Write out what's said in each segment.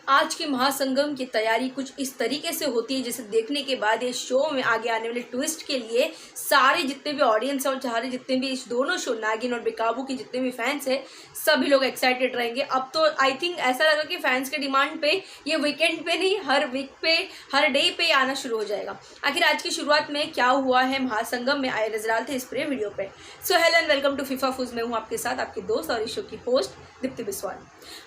आज के महासंगम की तैयारी कुछ इस तरीके से होती है जिसे देखने के बाद ये शो में आगे आने वाले ट्विस्ट के लिए सारे जितने भी ऑडियंस और सारे जितने भी इस दोनों शो नागिन और बेकाबू के जितने भी फैंस हैं सभी लोग एक्साइटेड रहेंगे। अब तो आई थिंक ऐसा लगा कि फैंस के डिमांड पे ये वीकेंड पे नहीं, हर वीक पे, हर डे पे आना शुरू हो जाएगा। आखिर आज की शुरुआत में क्या हुआ है महासंगम में, आए नजर थे इस पूरे वीडियो पे। So hello and welcome to FIFA Fooz. मैं हूँ आपके साथ आपकी दोस्त और इस शो की होस्ट दीप्ति बिस्वाल।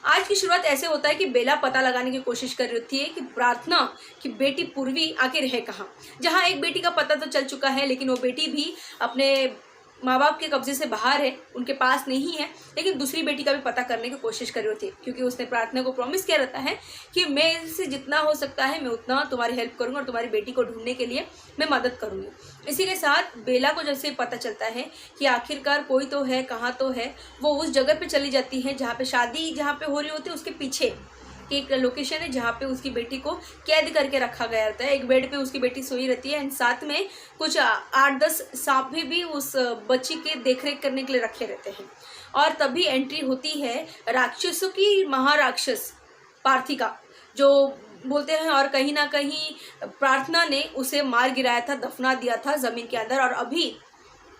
आज की शुरुआत ऐसे होता है कि बेला पता लगाने की कोशिश कर रही होती है कि प्रार्थना की बेटी पूर्वी आखिर है कहाँ। जहाँ एक बेटी का पता तो चल चुका है लेकिन वो बेटी भी अपने माँ बाप के कब्जे से बाहर है, उनके पास नहीं है, लेकिन दूसरी बेटी का भी पता करने की कोशिश कर रही होती है क्योंकि उसने प्रार्थना को प्रॉमिस किया रहता है कि मैं इससे जितना हो सकता है मैं उतना तुम्हारी हेल्प करूँगा और तुम्हारी बेटी को ढूंढने के लिए मैं मदद करूँगी। इसी के साथ बेला को जब से पता चलता है कि आखिरकार कोई तो है, कहाँ तो है, वो उस जगह पे चली जाती है जहाँ पे शादी जहाँ पे हो रही होती है उसके पीछे एक लोकेशन है जहाँ पे उसकी बेटी को कैद करके रखा गया रहता है। एक बेड पे उसकी बेटी सोई रहती है एंड साथ में कुछ 8-10 सांप भी उस बच्ची के देखरेख करने के लिए रखे रहते हैं। और तभी एंट्री होती है राक्षसों की महाराक्षस पार्थिका, जो बोलते हैं और कहीं ना कहीं प्रार्थना ने उसे मार गिराया था, दफना दिया था ज़मीन के अंदर और अभी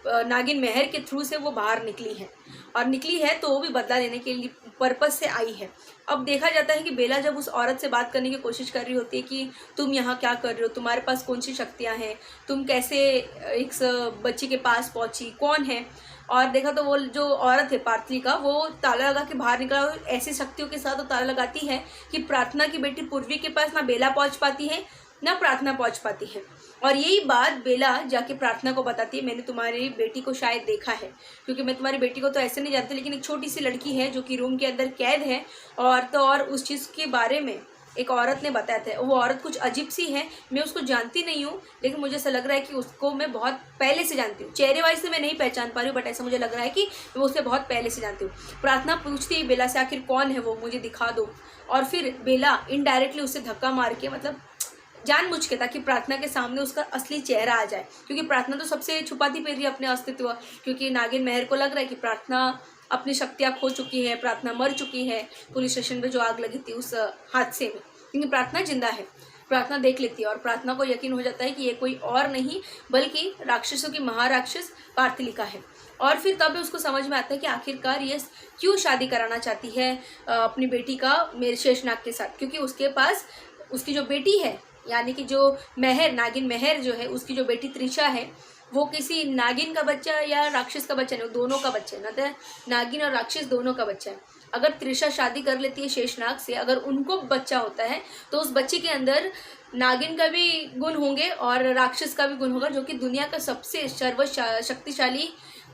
नागिन मेहर के थ्रू से वो बाहर निकली है और निकली है तो वो भी बदला लेने के लिए पर्पस से आई है। अब देखा जाता है कि बेला जब उस औरत से बात करने की कोशिश कर रही होती है कि तुम यहाँ क्या कर रहे हो, तुम्हारे पास कौन सी शक्तियाँ हैं, तुम कैसे एक बच्ची के पास पहुँची, कौन है, और देखा तो वो जो औरत है पार्थिका वो ताला लगा के बाहर निकला और ऐसी शक्तियों के साथ वो ताला लगाती है कि प्रार्थना की बेटी पूर्वी के पास ना बेला पहुँच पाती है ना प्रार्थना पहुँच पाती है। और यही बात बेला जाके प्रार्थना को बताती है, मैंने तुम्हारी बेटी को शायद देखा है, क्योंकि मैं तुम्हारी बेटी को तो ऐसे नहीं जानती लेकिन एक छोटी सी लड़की है जो कि रूम के अंदर कैद है और तो और उस चीज़ के बारे में एक औरत ने बताया था। वो औरत कुछ अजीब सी है, मैं उसको जानती नहीं हूँ लेकिन मुझे ऐसा लग रहा है कि उसको मैं बहुत पहले से जानती हूँ। चेहरे वाइज से मैं नहीं पहचान पा रही हूँ बट ऐसा मुझे लग रहा है कि मैं उसे बहुत पहले से जानती हूँ। प्रार्थना पूछती है बेला से आखिर कौन है वो, मुझे दिखा दो। और फिर बेला इनडायरेक्टली उसे धक्का मार के, मतलब जानबूझ के, ताकि प्रार्थना के सामने उसका असली चेहरा आ जाए, क्योंकि प्रार्थना तो सबसे छुपाती फिर रही है अपने अस्तित्व, क्योंकि नागिन मेहर को लग रहा है कि प्रार्थना अपनी शक्तियाँ खो चुकी है, प्रार्थना मर चुकी है पुलिस स्टेशन पे जो आग लगी थी उस हादसे में, लेकिन प्रार्थना जिंदा है। प्रार्थना देख लेती है और प्रार्थना को यकीन हो जाता है कि ये कोई और नहीं बल्कि राक्षसों की महाराक्षस पार्थिलिका है। और फिर तब उसको समझ में आता है कि आखिरकार ये क्यों शादी कराना चाहती है अपनी बेटी का मेरे शेषनाग के साथ, क्योंकि उसके पास उसकी जो बेटी है यानी कि जो मेहर, नागिन मेहर जो है, उसकी जो बेटी त्रिशा है वो किसी नागिन का बच्चा या राक्षस का बच्चा नहीं, दोनों का बच्चा है, मतलब नागिन और राक्षस दोनों का बच्चा है। अगर त्रिशा शादी कर लेती है शेषनाग से, अगर उनको बच्चा होता है तो उस बच्चे के अंदर नागिन का भी गुण होंगे और राक्षस का भी गुण होगा, जो कि दुनिया का सबसे शक्तिशाली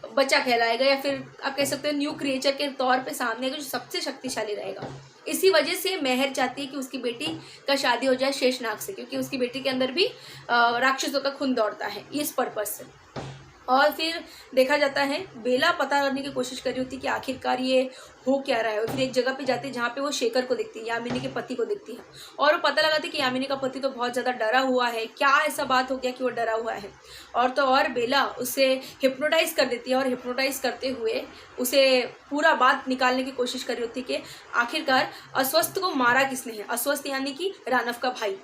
बच्चा कहलाएगा, या फिर आप कह सकते हो न्यू क्रिएचर के तौर पे सामने आएगा जो सबसे शक्तिशाली रहेगा। इसी वजह से मेहर चाहती है कि उसकी बेटी का शादी हो जाए शेषनाग से, क्योंकि उसकी बेटी के अंदर भी राक्षसों का खून दौड़ता है, इस पर्पज से। और फिर देखा जाता है बेला पता करने की कोशिश कर रही होती है कि आखिरकार ये हो क्या रहा है। फिर एक जगह पे जाती है जहाँ पे वो शेखर को देखती है, यामिनी के पति को देखती है, और वो पता लगाती है कि यामिनी का पति तो बहुत ज़्यादा डरा हुआ है, क्या ऐसा बात हो गया कि वो डरा हुआ है। और तो और बेला उसे हिप्नोटाइज कर देती है और हिप्नोटाइज करते हुए उसे पूरा बात निकालने की कोशिश कर रही होती है कि आखिरकार अस्वस्थ को मारा किसने है। अस्वस्थ यानी कि रानव का भाई,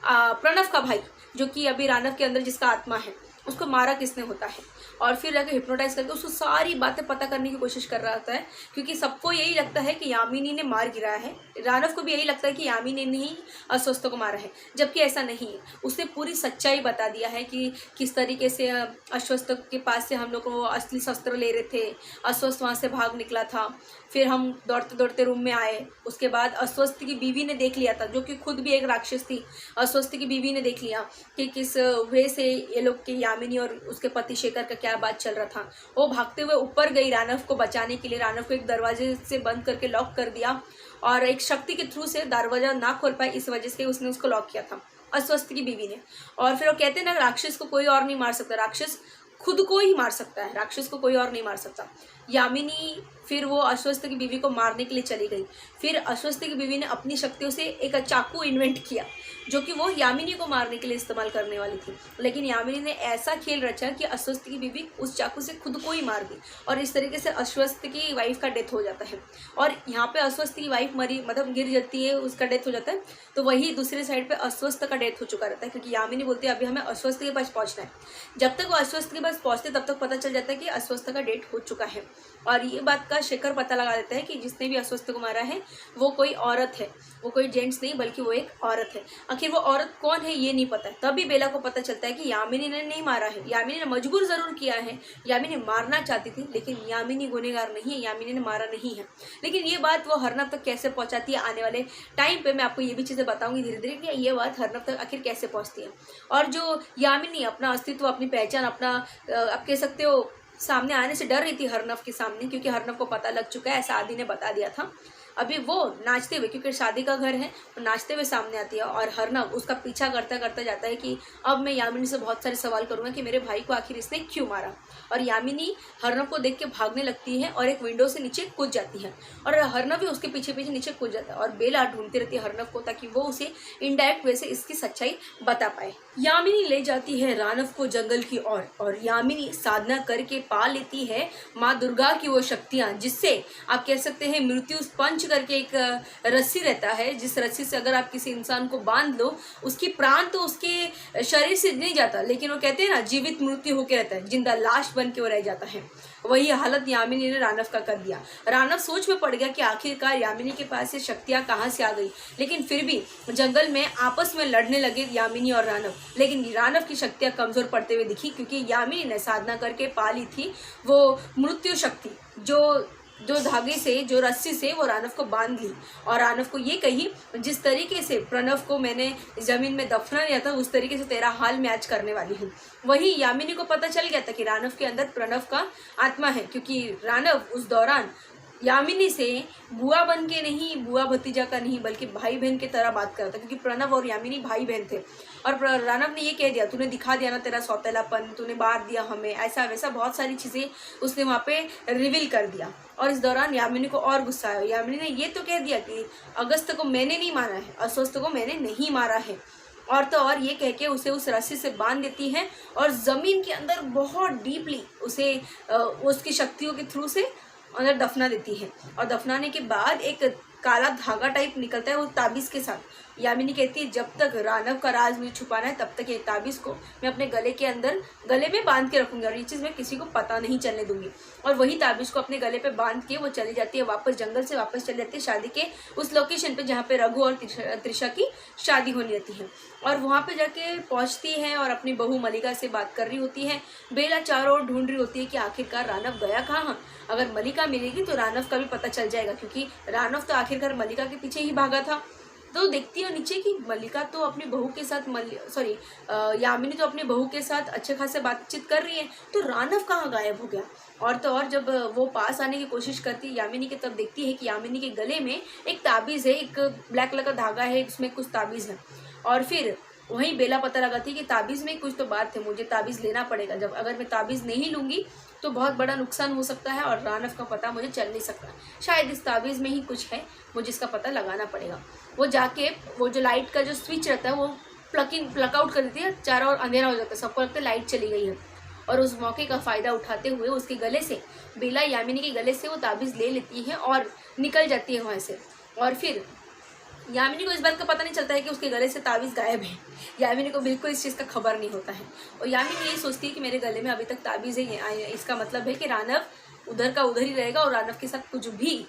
प्रणव का भाई, जो कि अभी रानव के अंदर जिसका आत्मा है, उसको मारा किसने होता है। और फिर जाकर हिप्नोटाइज करके उसको सारी बातें पता करने की कोशिश कर रहा होता है, क्योंकि सबको यही लगता है कि यामिनी ने मार गिराया है, रानव को भी यही लगता है कि यामिनी ने ही अस्वस्थ को मारा है, जबकि ऐसा नहीं है। उसने पूरी सच्चाई बता दिया है कि किस तरीके से अस्वस्थ के पास से हम लोग वो असली शस्त्र ले रहे थे, अस्वस्थ वहाँ से भाग निकला था, फिर हम दौड़ते दौड़ते रूम में आए, उसके बाद अस्वस्थ की बीवी ने देख लिया था, जो कि खुद भी एक राक्षस थी। अस्वस्थ की बीवी ने देख लिया कि किस वे से ये लोग के यामिनी और उसके पति शेखर का क्या बात चल रहा था। वो भागते हुए ऊपर गई रानव को बचाने के लिए, रानव को एक दरवाजे से बंद करके लॉक कर दिया और एक शक्ति के थ्रू से दरवाजा ना खोल पाए, इस वजह से उसने उसको लॉक किया था अस्वस्थ की बीवी ने। और फिर वो कहते हैं ना, राक्षस को कोई और नहीं मार सकता, राक्षस खुद को ही मार सकता है, राक्षस को कोई और नहीं मार सकता। यामिनी फिर वो अश्वस्थ की बीवी को मारने के लिए चली गई। फिर अश्वस्थ की बीवी ने अपनी शक्तियों से एक चाकू इन्वेंट किया जो कि वो यामिनी को मारने के लिए इस्तेमाल करने वाली थी, लेकिन यामिनी ने ऐसा खेल रचा कि अश्वस्थ की बीवी उस चाकू से खुद को ही मार दी और इस तरीके से अश्वस्थ की वाइफ का डेथ हो जाता है। और यहाँ पे अश्वस्थ की वाइफ मरी मतलब गिर जाती है, उसका डेथ हो जाता है, तो वही दूसरे साइड पे अश्वस्थ का डेथ हो चुका रहता है, क्योंकि यामिनी बोलती है अभी हमें अश्वस्थ के पास पहुँचना है। जब तक वो अश्वस्थ के पास पहुँचते तब तक पता चल जाता है कि अश्वस्थ का डेथ हो चुका है। और ये बात का शेखर पता लगा देता है कि जिसने भी अश्वस्थ को मारा है वो कोई औरत है, वो कोई जेंट्स नहीं बल्कि वो एक औरत है। आखिर वो औरत कौन है ये नहीं पता है। तभी बेला को पता चलता है कि यामिनी ने नहीं मारा है, यामिनी ने मजबूर जरूर किया है, यामिनी मारना चाहती थी लेकिन यामिनी गुनहगार नहीं है, यामिनी ने मारा नहीं है। लेकिन ये बात वो हरनब तक कैसे पहुंचाती है आने वाले टाइम पे मैं आपको ये भी चीज़ें बताऊंगी धीरे धीरे कि ये बात हरनब तक आखिर कैसे पहुंचती है। और जो यामिनी अपना अस्तित्व, अपनी पहचान, अपना आप कह सकते हो सामने आने से डर रही थी हरनब के सामने, क्योंकि हरनब को पता लग चुका है, ऐसा आदि ने बता दिया था। अभी वो नाचते हुए, क्योंकि शादी का घर है, वो नाचते हुए सामने आती है और हरनब उसका पीछा करता करता जाता है कि अब मैं यामिनी से बहुत सारे सवाल करूंगा कि मेरे भाई को आखिर इसने क्यों मारा। और यामिनी हरनब को देख के भागने लगती है और एक विंडो से नीचे कूद जाती है और हरनब भी उसके पीछे पीछे नीचे कूद जाता है और बेला ढूंढती रहती है हरनब को ताकि वो उसे इनडायरेक्ट वे से इसकी सच्चाई बता पाए। यामिनी ले जाती है रानव को जंगल की ओर और यामिनी साधना करके पा लेती है माँ दुर्गा की वो शक्तियाँ, जिससे आप कह सकते हैं मृत्यु पंच करके एक रस्सी रहता है, जिस रस्सी से अगर आप किसी इंसान को बांध लो उसकी प्राण तो उसके शरीर से नहीं जाता, लेकिन वो कहते हैं ना जीवित मृत्यु होकर रहता है, जिंदा लाश बन के वो रह जाता है। वही हालत यामिनी ने रानव का कर दिया। रानव सोच में पड़ गया कि आखिरकार यामिनी के पास ये शक्तियाँ कहाँ से आ गई, लेकिन फिर भी जंगल में आपस में लड़ने लगे यामिनी और रानव, लेकिन रानव की शक्तियाँ कमजोर पड़ते हुए दिखी क्योंकि यामिनी ने साधना करके पा ली थी वो मृत्यु शक्ति, जो धागे से, जो रस्सी से वो रानव को बांध ली और रानव को ये कही जिस तरीके से प्रणव को मैंने ज़मीन में दफना लिया था उस तरीके से तेरा हाल मैं आज करने वाली हूँ। वही यामिनी को पता चल गया था कि रानव के अंदर प्रणव का आत्मा है, क्योंकि रानव उस दौरान यामिनी से बुआ बन के नहीं, बुआ भतीजा का नहीं, बल्कि भाई बहन की तरह बात कर रहा था, क्योंकि प्रणव और यामिनी भाई बहन थे। और रानव ने ये कह दिया तूने दिखा दिया ना तेरा सौतेलापन, तूने मार दिया हमें, ऐसा वैसा बहुत सारी चीज़ें उसने वहाँ पे रिवील कर दिया। और इस दौरान यामिनी को और गुस्सा आया। यामिनी ने ये तो कह दिया कि अगस्त को मैंने नहीं मारा है, अस्वस्थ को मैंने नहीं मारा है, और तो और ये कह के उसे उस रस्सी से बांध देती है और ज़मीन के अंदर बहुत डीपली उसे उसकी शक्तियों के थ्रू से अंदर दफना देती है। और दफनाने के बाद एक काला धागा टाइप निकलता है वो ताबीज़ के साथ। यामिनी कहती है जब तक रानव का राज मुझे छुपाना है तब तक ये ताबीज़ को मैं अपने गले के अंदर गले में बांध के रखूंगी और ये चीज़ मैं किसी को पता नहीं चलने दूंगी। और वही ताबीज़ को अपने गले पे बांध के वो चली जाती है वापस, जंगल से वापस चली जाती है शादी के उस लोकेशन पे जहाँ पे रघु और त्रिशा की शादी होनी रहती है। और वहाँ पे जाके पहुँचती है और अपनी बहू मलिका से बात कर रही होती है। बेला चारों ओर ढूंढ रही होती है कि आखिरकार रानव गया कहाँ। अगर मलिका मिलेगी तो रानव का भी पता चल जाएगा, क्योंकि रानव तो आखिरकार मलिका के पीछे ही भागा था। तो देखती है नीचे कि मलिका तो अपनी बहू के साथ यामिनी तो अपनी बहू के साथ अच्छे खासे बातचीत कर रही है, तो रानव कहाँ गायब हो गया। और तो और जब वो पास आने की कोशिश करती है यामिनी के, तब देखती है कि यामिनी के गले में एक ताबीज़ है, एक ब्लैक कलर का धागा है, उसमें कुछ ताबीज़ है। और फिर वहीं बेला पता लगाती है कि ताबीज़ में कुछ तो बात है, मुझे ताबीज़ लेना पड़ेगा। जब अगर मैं ताबीज़ नहीं लूँगी तो बहुत बड़ा नुकसान हो सकता है और रानव का पता मुझे चल नहीं सकता। शायद इस ताबीज़ में ही कुछ है, मुझे इसका पता लगाना पड़ेगा। वो जाके वो जो लाइट का जो स्विच रहता है वो प्लग आउट कर देती है, चारों ओर अंधेरा हो जाता है, सबको लगता है लाइट चली गई है। और उस मौके का फ़ायदा उठाते हुए उसके गले से, बेला यामिनी के गले से वो ताबीज़ ले लेती है और निकल जाती है वहाँ से। और फिर यामिनी को इस बात का पता नहीं चलता है कि उसके गले से ताबीज़ गायब है। यामिनी को बिल्कुल इस चीज़ का खबर नहीं होता है और यामिनी यही सोचती है कि मेरे गले में अभी तक ताबीज़ है, इसका मतलब है कि रानव उधर का उधर ही रहेगा और रानव के साथ कुछ भी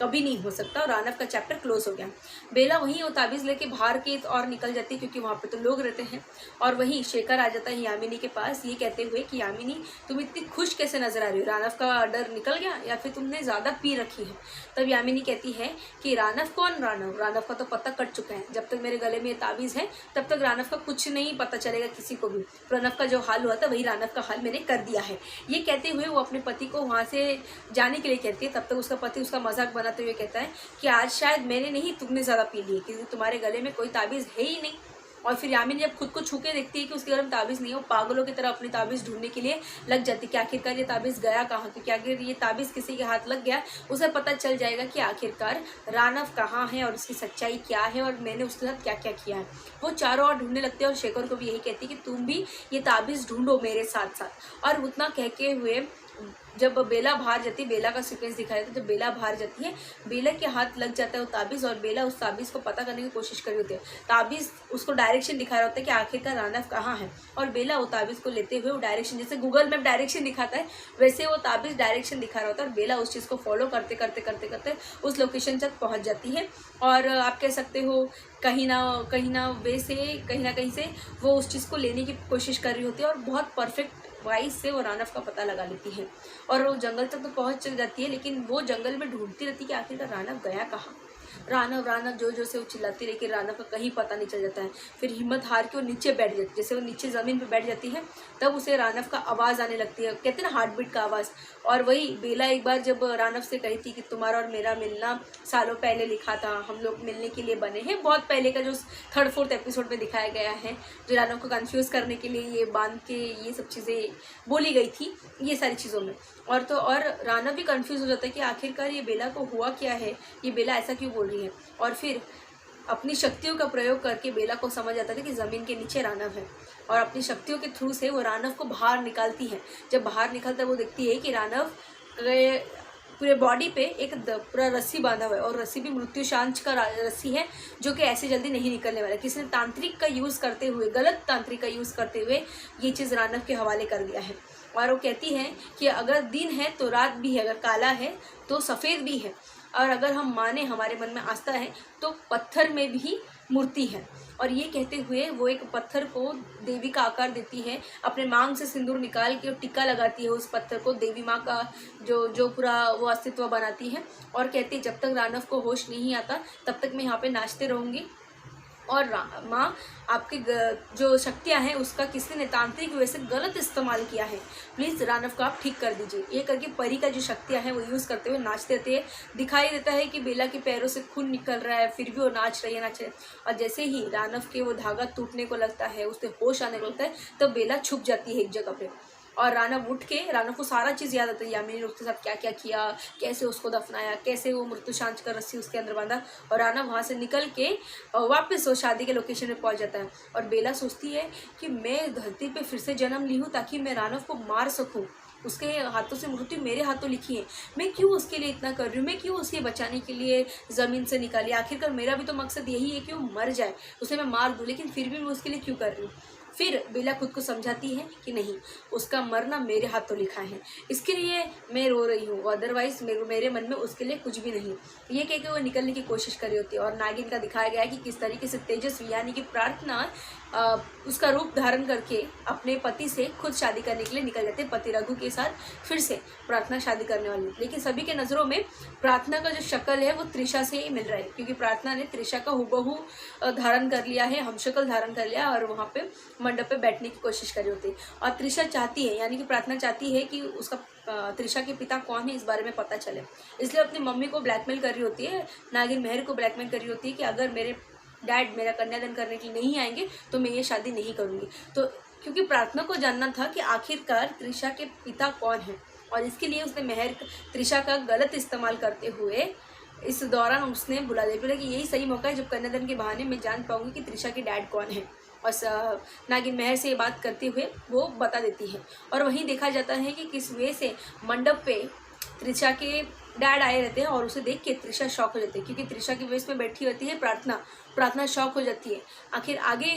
कभी नहीं हो सकता और रानव का चैप्टर क्लोज हो गया। बेला वहीं वो ताबीज़ लेके बाहर के और निकल जाती है क्योंकि वहाँ पे तो लोग रहते हैं। और वहीं शेखर आ जाता है यामिनी के पास ये कहते हुए कि यामिनी तुम इतनी खुश कैसे नजर आ रही हो, रानव का डर निकल गया या फिर तुमने ज़्यादा पी रखी है। तब यामिनी कहती है कि रानव कौन, रानव का तो पता कट चुका है। जब तक मेरे गले में ताबीज़ है तब तक रानव का कुछ नहीं पता चलेगा किसी को भी। प्रणव का जो हाल हुआ था वही रानव का हाल मैंने कर दिया है। ये कहते हुए वो अपने पति को वहाँ से जाने के लिए कहती है। तब तक उसका पति उसका मजाक बनाते हुए कहता है कि आज शायद मैंने नहीं, तुमने ज़्यादा पी ली, क्योंकि तुम्हारे गले में कोई ताबीज़ है ही नहीं। और फिर यामिनी जब खुद को छू के देखती है कि उसके घर में ताबीज़ नहीं है, वो पागलों की तरह अपनी ताबीज़ ढूंढने के लिए लग जाती है कि आखिरकार ये ताबीज़ गया कहाँ, क्योंकि आखिर ये ताबीज़ किसी के हाथ लग गया, उसे पता चल जाएगा कि आखिरकार रानव कहाँ है और उसकी सच्चाई क्या है और मैंने उसके साथ क्या क्या किया है। वो चारों ओर ढूंढने लगते हैं और शेखर को भी यही कहती है कि तुम भी ये ताबीज़ ढूंढो मेरे साथ साथ। और उतना कह के हुए जब बेला बाहर जाती है, बेला का सीक्वेंस दिखाया था, जब बेला बाहर जाती है, बेला के हाथ लग जाता है वो ताबीज़ और बेला उस ताबीज़ को पता करने की कोशिश कर रही होती है। ताबीज़ उसको डायरेक्शन दिखा रहा होता है कि आखिरकार रानव कहाँ है, और बेला वो ताबीज़ को लेते हुए वो डायरेक्शन, जैसे गूगल मैप डायरेक्शन दिखाता है वैसे वो ताबीज़ डायरेक्शन दिखा रहा होता है और बेला उस चीज़ को फॉलो करते करते करते करते उस लोकेशन तक पहुँच जाती है। और आप कह सकते हो कहीं ना वे से कहीं ना कहीं से वो उस चीज़ को लेने की कोशिश कर रही होती है और बहुत परफेक्ट वाइज से वो रानव का पता लगा लेती है और वो जंगल तक तो पहुंच चल जाती है, लेकिन वो जंगल में ढूंढती रहती है कि आखिरकार रानव गया कहाँ। रानव रानव जो जो से वो चिल्लाती रही कि रानव का कहीं पता नहीं चल जाता है। फिर हिम्मत हार के वो नीचे बैठ जाती है, जैसे वो नीचे ज़मीन पे बैठ जाती है तब उसे रानव का आवाज़ आने लगती है, कहते हैं ना हार्ट बीट का आवाज़। और वही बेला एक बार जब रानव से कही थी कि तुम्हारा और मेरा मिलना सालों पहले लिखा था, हम लोग मिलने के लिए बने हैं, बहुत पहले का जो 3-4 एपिसोड में दिखाया गया है, जो रानव को कन्फ्यूज़ करने के लिए ये बांध के ये सब चीज़ें बोली गई थी ये सारी चीज़ों में। और रानव भी कंफ्यूज हो जाता है कि आखिरकार ये बेला को हुआ क्या है, ये बेला ऐसा क्यों बोल रही है। और फिर अपनी शक्तियों का प्रयोग करके बेला को समझ आता था कि ज़मीन के नीचे रानव है और अपनी शक्तियों के थ्रू से वो रानव को बाहर निकालती है। जब बाहर निकलता है वो देखती है कि रानव पूरे बॉडी पे एक पूरा रस्सी बांधा हुआ है और रस्सी भी मृत्यु शांच का रस्सी है जो कि ऐसे जल्दी नहीं निकलने वाला। किसी ने तांत्रिक का यूज़ करते हुए, गलत तांत्रिक का यूज़ करते हुए ये चीज़ रानव के हवाले कर दिया है। और वो कहती है कि अगर दिन है तो रात भी है, अगर काला है तो सफ़ेद भी है, और अगर हम माने, हमारे मन में आस्था है तो पत्थर में भी मूर्ति है। और ये कहते हुए वो एक पत्थर को देवी का आकार देती है, अपने मांग से सिंदूर निकाल के टिक्का लगाती है उस पत्थर को, देवी माँ का जो पूरा वो अस्तित्व बनाती है। और कहती है जब तक रानव को होश नहीं आता तब तक मैं यहाँ पे नाचते रहूँगी और माँ आपकी जो शक्तियाँ हैं उसका किसी ने तांत्रिक वजह से गलत इस्तेमाल किया है, प्लीज़ रानव को आप ठीक कर दीजिए। ये करके परी का जो शक्तियाँ हैं वो यूज़ करते हुए नाचते रहते हैं। दिखाई देता है कि बेला के पैरों से खून निकल रहा है, फिर भी वो नाच रही है। और जैसे ही रानव के वो धागा टूटने को लगता है, उससे होश आने को लगता है, तब बेला छुप जाती है एक जगह पे और रानव उठ के, रानव को सारा चीज़ याद आता है, यामिनी ने उसके साथ क्या क्या किया, कैसे उसको दफनाया, कैसे वो मृत्यु शांच का रस्सी उसके अंदर बांधा। और रानव वहाँ से निकल के वापस वो शादी के लोकेशन में पहुँच जाता है। और बेला सोचती है कि मैं धरती पे फिर से जन्म ली हूँ ताकि मैं रानव को मार सकूँ, उसके हाथों से मृत्यु मेरे हाथों लिखी है, मैं क्यों उसके लिए इतना कर रही हूँ, मैं क्यों उसे बचाने के लिए ज़मीन से निकाली, आखिरकार मेरा भी तो मकसद यही है कि वो मर जाए, उसे मैं मार दूँ, लेकिन फिर भी मैं उसके लिए क्यों कर रही हूँ। फिर बेला खुद को समझाती है कि नहीं, उसका मरना मेरे हाथों लिखा है, इसके लिए मैं रो रही हूँ, अदरवाइज़ मेरे मन में उसके लिए कुछ भी नहीं। ये कह के वो निकलने की कोशिश कर रही होती है। और नागिन का दिखाया गया है कि किस तरीके से तेजस्वी यानी कि प्रार्थना उसका रूप धारण करके अपने पति से खुद शादी करने के लिए निकल जाते हैं, पति रघु के साथ फिर से प्रार्थना शादी करने वाली। लेकिन सभी के नज़रों में प्रार्थना का जो शक्ल है वो त्रिशा से ही मिल रहा है, क्योंकि प्रार्थना ने त्रिशा का हुबहू धारण कर लिया है, हम शक्ल धारण कर लिया और वहाँ पे मंडप पे बैठने की कोशिश कर रही होती है। और त्रिशा चाहती है, यानी कि प्रार्थना चाहती है कि उसका त्रिशा के पिता कौन है इस बारे में पता चले, इसलिए अपनी मम्मी को ब्लैकमेल कर रही होती है, नागिन मेहर को ब्लैकमेल कर रही होती है कि अगर मेरे डैड मेरा कन्यादान करने के लिए नहीं आएंगे तो मैं ये शादी नहीं करूँगी। तो क्योंकि प्रार्थना को जानना था कि आखिरकार त्रिशा के पिता कौन है, और इसके लिए उसने मेहर त्रिशा का गलत इस्तेमाल करते हुए इस दौरान उसने बुला दिया कि यही सही मौका है जब कन्यादान के बहाने मैं जान पाऊंगी कि त्रिशा के डैड कौन है। और नागिन मेहर से ये बात करते हुए वो बता देती है। और वहीं देखा जाता है कि किस वे से मंडप पे त्रिशा के डैड आए रहते हैं और उसे देख के त्रिशा शॉक हो जाती है, क्योंकि त्रिशा की वेश में बैठी होती है प्रार्थना शॉक हो जाती है। आखिर आगे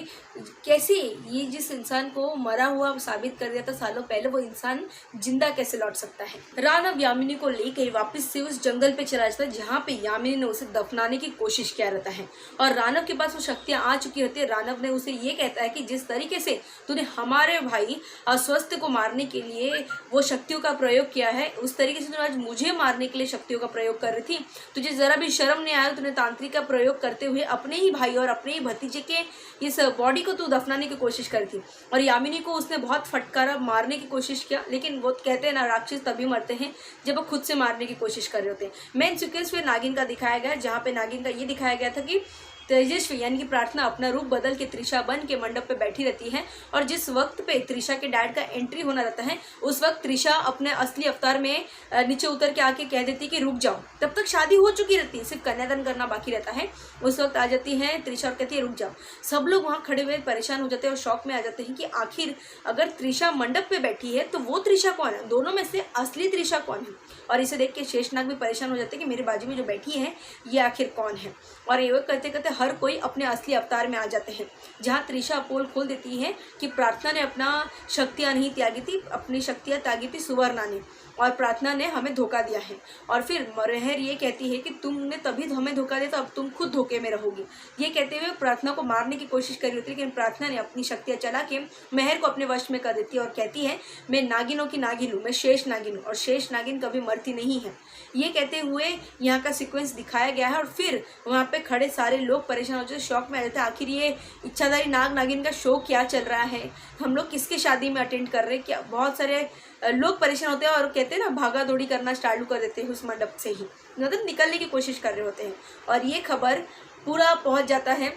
कैसे ये जिस इंसान को मरा हुआ साबित कर दिया था सालों पहले, वो इंसान जिंदा कैसे लौट सकता है। रानव यामिनी को लेकर वापस से उस जंगल पे चला जाता है जहाँ पे यामिनी ने उसे दफनाने की कोशिश किया रहता है और रानव के पास वो शक्तियाँ आ चुकी होती है। रानव ने उसे ये कहता है कि जिस तरीके से तूने हमारे भाई अस्वस्थ को मारने के लिए वो शक्तियों का प्रयोग किया है, उस तरीके से तूने आज मुझे मारने के लिए शक्तियों का प्रयोग कर रही थी। तुझे जरा भी शर्म नहीं आया, तूने तांत्रिक का प्रयोग करते हुए अपने ही भाई और अपने ही भतीजे के इस बॉडी को तू दफनाने की कोशिश करी थी। और यामिनी को उसने बहुत फटकारा, मारने की कोशिश किया, लेकिन वो कहते हैं ना राक्षस तभी मरते हैं जब वो खुद से मारने की कोशिश कर रहे होते हैं। मेन सीक्वेंस फिर नागिन का दिखाया गया, जहाँ पे नागिन का ये दिखाया गया था कि तेजस्वी यानी कि प्रार्थना अपना रूप बदल के त्रिशा बन के मंडप पे बैठी रहती है और जिस वक्त पे त्रिशा के डैड का एंट्री होना रहता है उस वक्त त्रिशा अपने असली अवतार में नीचे उतर के आके कह देती कि रुक जाओ। तब तक शादी हो चुकी रहती है, सिर्फ कन्यादान करना बाकी रहता है। उस वक्त आ जाती है त्रिशा और कहती है रुक जाओ। सब लोग वहाँ खड़े हुए परेशान हो जाते हैं और शौक में आ जाते हैं कि आखिर अगर त्रिशा मंडप पे बैठी है तो वो त्रिशा कौन है, दोनों में से असली त्रिशा कौन है। और इसे देख के शेषनाग भी परेशान हो जाते हैं कि मेरे बाजू में जो बैठी है ये आखिर कौन है। और ये करते करते हर कोई अपने असली अवतार में आ जाते हैं, जहाँ त्रिशा पोल खोल देती है कि प्रार्थना ने अपना शक्तियाँ नहीं त्यागी थी, अपनी शक्तियाँ त्यागी थी सुवर्णा ने, और प्रार्थना ने हमें धोखा दिया है। और फिर महर ये कहती है कि तुमने तभी तो हमें धोखा दिया, तो अब तुम खुद धोखे में रहोगी। ये कहते हुए प्रार्थना को मारने की कोशिश करी होती है, लेकिन प्रार्थना ने अपनी शक्तियाँ चला के महर को अपने वश में कर देती है और कहती है मैं नागिनों की नागिन हूँ, मैं शेष नागिन हूँ और शेष नागिन कभी मरती नहीं है। ये कहते हुए यहाँ का सीक्वेंस दिखाया गया है और फिर वहाँ पे खड़े सारे लोग परेशान हो जाते, शौक में आ जाते हैं आखिर ये इच्छाधारी नाग नागिन का शो क्या चल रहा है, हम लोग किसके शादी में अटेंड कर रहे हैं क्या। बहुत सारे लोग परेशान होते हैं और कहते हैं ना भागा दौड़ी करना स्टार्ट कर देते हैं उस मंडप से ही, मतलब निकलने की कोशिश कर रहे होते हैं। और ये खबर पूरा पहुंच जाता है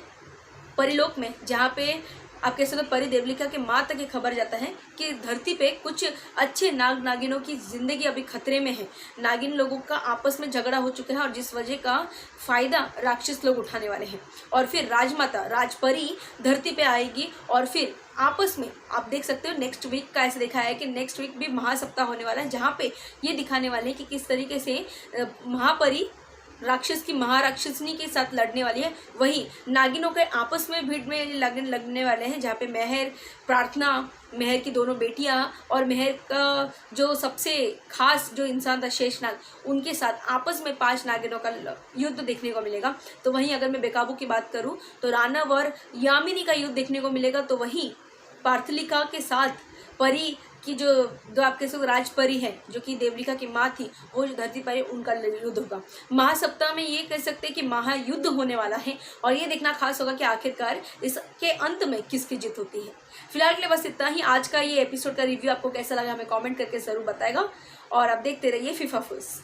परिलोक में, जहाँ पे आप कह सकते हो परी देवलिका के माँ तक ये खबर जाता है कि धरती पे कुछ अच्छे नाग नागिनों की जिंदगी अभी खतरे में है। नागिन लोगों का आपस में झगड़ा हो चुका है और जिस वजह का फायदा राक्षस लोग उठाने वाले हैं। और फिर राजमाता राजपरी धरती पे आएगी और फिर आपस में आप देख सकते हो नेक्स्ट वीक का ऐसे दिखाया है कि नेक्स्ट वीक भी महासप्ताह होने वाला है, जहाँ पे ये दिखाने वाले हैं कि किस तरीके से महापरी राक्षस की महाराक्षसनी के साथ लड़ने वाली है। वही नागिनों के आपस में भीड़ में लगने वाले हैं, जहाँ पे महर प्रार्थना महर की दोनों बेटियां और महर का जो सबसे खास जो इंसान था शेषनाग, उनके साथ आपस में 5 नागिनों का युद्ध देखने को मिलेगा। तो वहीं अगर मैं बेकाबू की बात करूं तो रानव और यामिनी का युद्ध देखने को मिलेगा। तो वहीं पार्थलिका के साथ परी की जो आप कह सकते राजपरी है जो कि देवलिका की माँ थी, वो जो धरती पर उनका युद्ध होगा। महासप्ताह में ये कह सकते हैं कि महायुद्ध होने वाला है और ये देखना खास होगा कि आखिरकार इसके अंत में किसकी जीत होती है। फिलहाल के लिए बस इतना ही। आज का ये एपिसोड का रिव्यू आपको कैसा लगा हमें कमेंट करके ज़रूर बताएगा और आप देखते रहिए फीफा फुल्स।